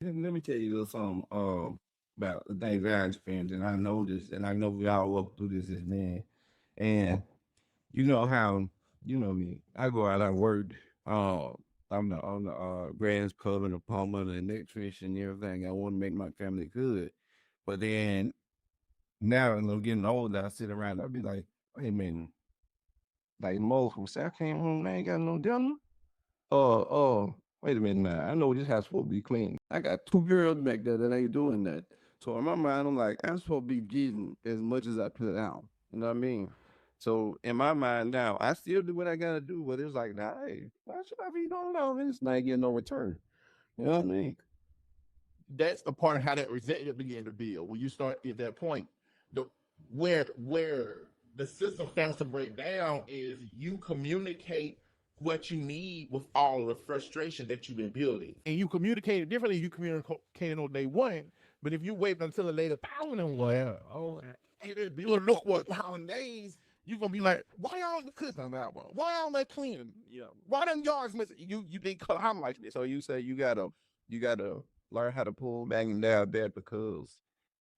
Let me tell you a little something about the things that I experienced, and I know this, and I know we all walk through this as men. And you know how you know me. I go out, I work. Uh, I'm the Grants Cover, the Palmer, the electrician, and everything. I want to make my family good, but then now, I'm getting older, I sit around, I'll be like, wait a minute, like Mo from South came home, I ain't got no dinner. Wait a minute now. I know this house supposed to be clean. I got two girls back there that ain't doing that. So in my mind, I'm like, I'm supposed to be getting as much as I put out. You know what I mean? So in my mind now, I still do what I gotta do, but it's like, nah, hey, why should I be doing all this? And I ain't getting no return. You know what I mean? That's the part of how that resentment began to build. When you start at that point, the where the system starts to break down is you communicate what you need with all the frustration that you've been building. And you communicate it differently. You communicated on day one, but if you wait until a later time and well, oh, you look what days, you're gonna be like, why y'all the cook on that one? Why y'all not cleaning? You know, why them yards missing? You didn't cut. I'm like this. So you say you gotta learn how to pull back and down that because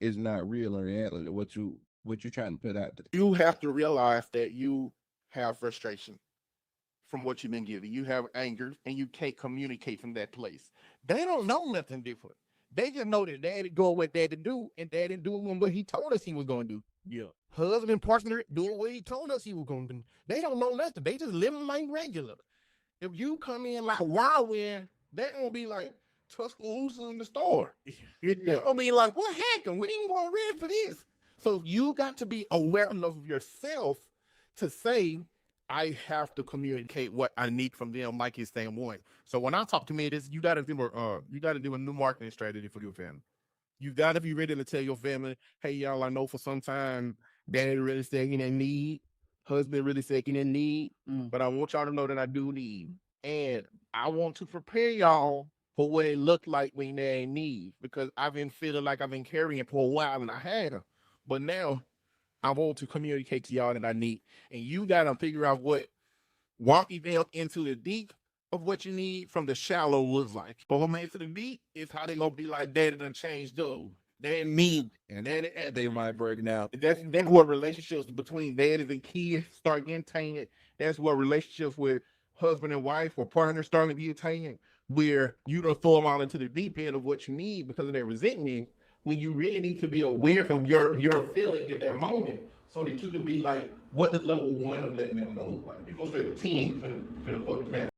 it's not real in reality what you trying to put out there. You have to realize that you have frustration from what you've been given. You have anger and you can't communicate from that place. They don't know nothing different. They just know that daddy doing what daddy do and daddy doing what he told us he was going to do. Yeah. Husband and partner doing what he told us he was going to do. They don't know nothing. They just living like regular. If you come in like wild wind, they're going to be like Tuscaloosa in the store. They're going to be like, what happened? We ain't going ready for this. So you got to be aware enough of yourself to say, I have to communicate what I need from them, like he's saying one. So when I talk to me, this you gotta do a new marketing strategy for your family. You gotta be ready to tell your family, hey y'all, I know for some time daddy really second in need, husband really second in need, but I want y'all to know that I do need. And I want to prepare y'all for what it looked like when they ain't need because I've been feeling like I've been carrying for a while and I had them. But now I want to communicate to y'all that I need. And you gotta figure out what walking down into the deep of what you need from the shallow looks like. But what makes it the deep is how they gonna be like daddy done changed up. They need and then they might break down. That's what relationships between daddies and kids start getting tainted. That's what relationships with husband and wife or partners starting to get tainted, where you don't throw them out into the deep end of what you need because of their resentment when you really need to be aware of your feelings at that moment so that you can be like, what is level one of letting them know? Like, it goes to 10 for the man.